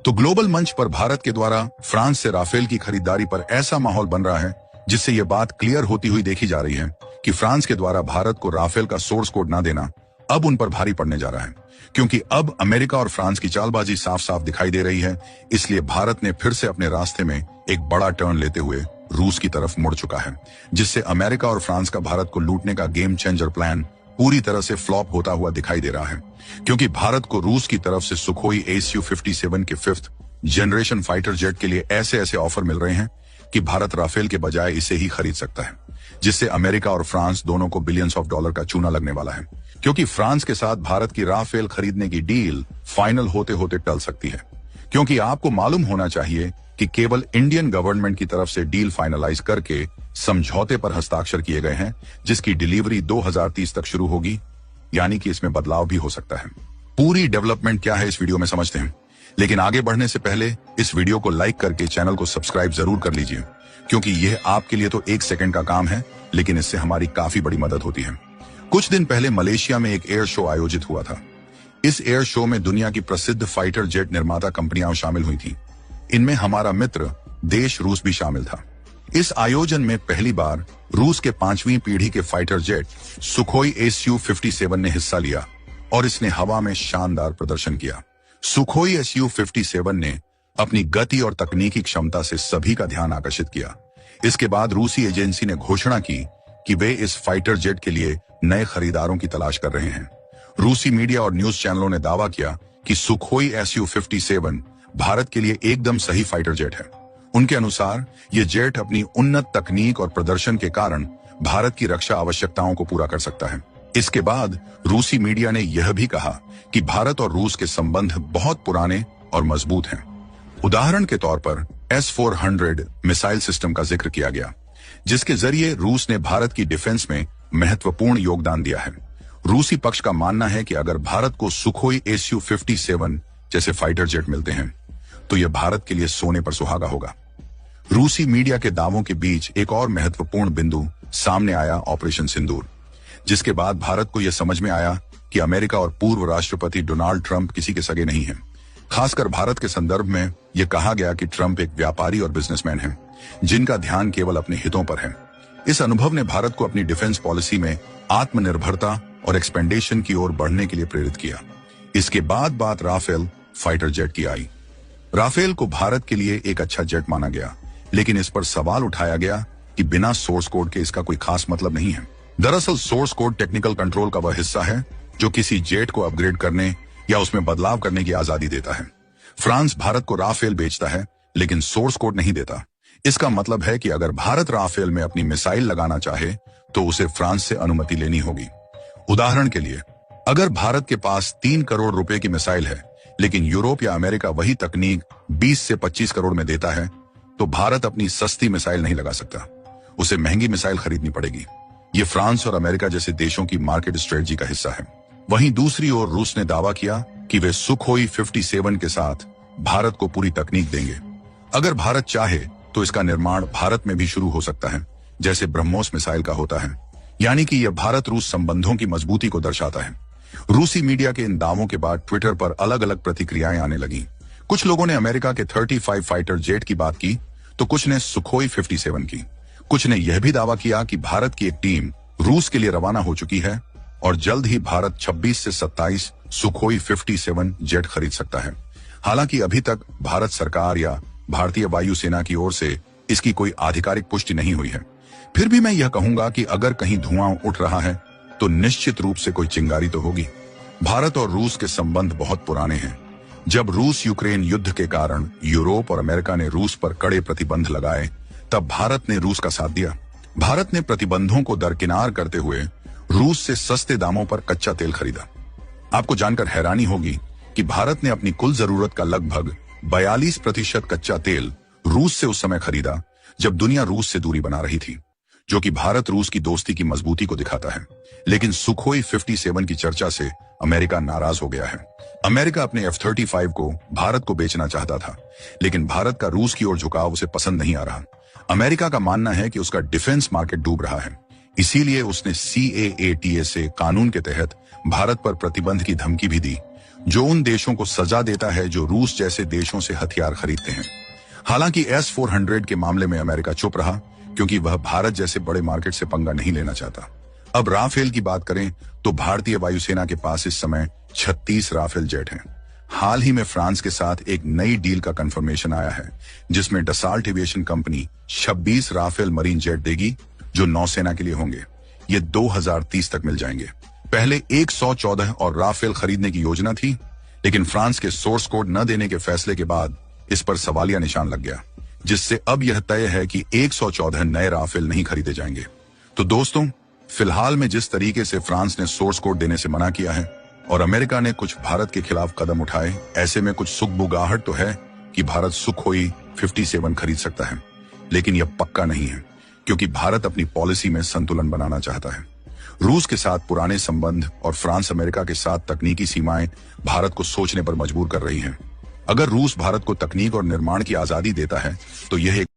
तो ग्लोबल मंच पर भारत के द्वारा फ्रांस से राफेल की खरीदारी पर ऐसा माहौल बन रहा है जिससे यह बात क्लियर होती हुई देखी जा रही है कि फ्रांस के द्वारा भारत को राफेल का सोर्स कोड ना देना अब उन पर भारी पड़ने जा रहा है, क्योंकि अब अमेरिका और फ्रांस की चालबाजी साफ साफ दिखाई दे रही है। इसलिए भारत ने फिर से अपने रास्ते में एक बड़ा टर्न लेते हुए रूस की तरफ मुड़ चुका है, जिससे अमेरिका और फ्रांस का भारत को लूटने का गेम चेंजर प्लान पूरी तरह से फ्लॉप होता हुआ दिखाई दे रहा है, क्योंकि भारत को रूस की तरफ से सुखोई Su-57 के 5th जनरेशन फाइटर जेट के लिए ऐसे ऐसे ऑफर मिल रहे हैं कि भारत राफेल के बजाय इसे ही खरीद सकता है, जिससे अमेरिका और फ्रांस दोनों को बिलियंस ऑफ डॉलर का चूना लगने वाला है, क्योंकि फ्रांस के साथ भारत की राफेल खरीदने की डील फाइनल होते होते टल सकती है। क्योंकि आपको मालूम होना चाहिए कि केवल इंडियन गवर्नमेंट की तरफ से डील फाइनलाइज करके समझौते पर हस्ताक्षर किए गए हैं, जिसकी डिलीवरी 2030 तक शुरू होगी, यानी कि इसमें बदलाव भी हो सकता है। पूरी डेवलपमेंट क्या है इस वीडियो में समझते हैं, लेकिन आगे बढ़ने से पहले इस वीडियो को लाइक करके चैनल को सब्सक्राइब जरूर कर लीजिए, क्योंकि यह आपके लिए तो 1 सेकंड का काम है, लेकिन इससे हमारी काफी बड़ी मदद होती है। कुछ दिन पहले मलेशिया में एक एयर शो आयोजित हुआ था। इस एयर शो में दुनिया की प्रसिद्ध फाइटर जेट निर्माता कंपनियां शामिल हुई थीं। इनमें हमारा मित्र देश रूस भी शामिल था। इस आयोजन में पहली बार रूस के 5वीं पीढ़ी के फाइटर जेट सुखोई Su-57 ने हिस्सा लिया और इसने हवा में शानदार प्रदर्शन किया। सुखोई Su-57 ने अपनी गति और तकनीकी क्षमता से सभी का ध्यान आकर्षित किया। इसके बाद रूसी एजेंसी ने घोषणा की कि वे इस फाइटर जेट के लिए नए खरीदारों की तलाश कर रहे हैं। रूसी मीडिया और न्यूज चैनलों ने दावा किया कि सुखोई Su-57 भारत के लिए एकदम सही फाइटर जेट है। उनके अनुसार ये जेट अपनी उन्नत तकनीक और प्रदर्शन के कारण भारत की रक्षा आवश्यकताओं को पूरा कर सकता है। इसके बाद रूसी मीडिया ने यह भी कहा कि भारत और रूस के संबंध बहुत पुराने और मजबूत हैं। उदाहरण के तौर पर S-400 मिसाइल सिस्टम का जिक्र किया गया, जिसके जरिए रूस ने भारत की डिफेंस में महत्वपूर्ण योगदान दिया है। रूसी पक्ष का मानना है कि अगर भारत को सुखोई Su-57 जैसे फाइटर जेट मिलते हैं तो यह भारत के लिए सोने पर सुहागा होगा। रूसी मीडिया के दावों के बीच एक और महत्वपूर्ण बिंदु सामने आया, ऑपरेशन सिंदूर, जिसके बाद भारत को यह समझ में आया कि अमेरिका और पूर्व राष्ट्रपति डोनाल्ड ट्रंप किसी के सगे नहीं हैं। खासकर भारत के संदर्भ में यह कहा गया कि ट्रंप एक व्यापारी और बिजनेसमैन हैं, जिनका ध्यान केवल अपने हितों पर है। इस अनुभव ने भारत को अपनी डिफेंस पॉलिसी में आत्मनिर्भरता और एक्सपेंडेशन की ओर बढ़ने के लिए प्रेरित किया। इसके बाद बात राफेल फाइटर जेट की आई। राफेल को भारत के लिए एक अच्छा जेट माना गया, लेकिन इस पर सवाल उठाया गया कि बिना सोर्स कोड के इसका कोई खास मतलब नहीं है। दरअसल सोर्स कोड टेक्निकल कंट्रोल का वह हिस्सा है जो किसी जेट को अपग्रेड करने या उसमें बदलाव करने की आजादी देता है। फ्रांस भारत को राफेल बेचता है, लेकिन सोर्स कोड नहीं देता। इसका मतलब है कि अगर भारत राफेल में अपनी मिसाइल लगाना चाहे तो उसे फ्रांस से अनुमति लेनी होगी। उदाहरण के लिए, अगर भारत के पास 3 करोड़ रुपए की मिसाइल है, लेकिन यूरोप या अमेरिका वही तकनीक 20 से 25 करोड़ में देता है, तो भारत अपनी सस्ती मिसाइल नहीं लगा सकता, उसे महंगी मिसाइल खरीदनी पड़ेगी। ये फ्रांस और अमेरिका जैसे देशों की मार्केट स्ट्रेटजी का हिस्सा है। वहीं दूसरी ओर रूस ने दावा किया कि वे सुखोई 57 के साथ भारत को पूरी तकनीक देंगे। अगर भारत चाहे तो इसका निर्माण भारत में भी शुरू हो सकता है, जैसे ब्रह्मोस मिसाइल का होता है, यानी कि यह भारत रूस संबंधों की मजबूती को दर्शाता है। रूसी मीडिया के इन दावों के बाद ट्विटर पर अलग अलग प्रतिक्रियाएं आने लगी। कुछ लोगों ने अमेरिका के 35 फाइटर जेट की बात की, तो कुछ ने सुखोई 57 की। कुछ ने यह भी दावा किया कि भारत की एक टीम रूस के लिए रवाना हो चुकी है और जल्द ही भारत 26 से 27 सुखोई 57 जेट खरीद सकता है। हालांकि अभी तक भारत सरकार या भारतीय वायुसेना की ओर से इसकी कोई आधिकारिक पुष्टि नहीं हुई है। फिर भी मैं यह कहूंगा कि अगर कहीं धुआं उठ रहा है तो निश्चित रूप से कोई चिंगारी तो होगी। भारत और रूस के संबंध बहुत पुराने हैं। जब रूस यूक्रेन युद्ध के कारण यूरोप और अमेरिका ने रूस पर कड़े प्रतिबंध लगाए, तब भारत ने रूस का साथ दिया। भारत ने प्रतिबंधों को दरकिनार करते हुए रूस से सस्ते दामों पर कच्चा तेल खरीदा। आपको जानकर हैरानी होगी कि भारत ने अपनी कुल जरूरत का लगभग 42% कच्चा तेल रूस से उस समय खरीदा जब दुनिया रूस से दूरी बना रही थी, जो कि भारत रूस की दोस्ती की मजबूती को दिखाता है। लेकिन सुखोई 57 की चर्चा से अमेरिका नाराज हो गया है। अमेरिका अपने F-35 को भारत को बेचना चाहता था, लेकिन भारत का रूस की ओर झुकाव उसे पसंद नहीं आ रहा। अमेरिका का मानना है कि उसका डिफेंस मार्केट डूब रहा है, इसीलिए उसने CAATSA कानून के तहत भारत पर प्रतिबंध की धमकी भी दी, जो उन देशों को सजा देता है जो रूस जैसे देशों से हथियार खरीदते हैं। हालांकि S-400 के मामले में अमेरिका चुप रहा क्योंकि वह भारत जैसे बड़े मार्केट से पंगा नहीं लेना चाहता। अब राफेल की बात करें तो भारतीय वायुसेना के पास इस समय 36 राफेल जेट हैं। हाल ही में फ्रांस के साथ एक नई डील का कंफर्मेशन आया है जिसमें Dassault Aviation company 26 Rafale marine jet देगी जो नौसेना के लिए होंगे। ये 2030 तक मिल जाएंगे। पहले 114 और राफेल खरीदने की योजना थी, लेकिन फ्रांस के सोर्स कोड न देने के फैसले के बाद इस पर सवालिया निशान लग गया, जिससे अब यह तय है कि 114 नए राफेल नहीं खरीदे जाएंगे। तो दोस्तों, फिलहाल में जिस तरीके से फ्रांस ने सोर्स कोड देने से मना किया है और अमेरिका ने कुछ भारत के खिलाफ कदम उठाए, ऐसे में कुछ सुगबुगाहट तो है कि भारत सुखोई 57 खरीद सकता है, लेकिन यह पक्का नहीं है क्योंकि भारत अपनी पॉलिसी में संतुलन बनाना चाहता है। रूस के साथ पुराने संबंध और फ्रांस अमेरिका के साथ तकनीकी सीमाएं भारत को सोचने पर मजबूर कर रही हैं। अगर रूस भारत को तकनीक और निर्माण की आजादी देता है तो यह एक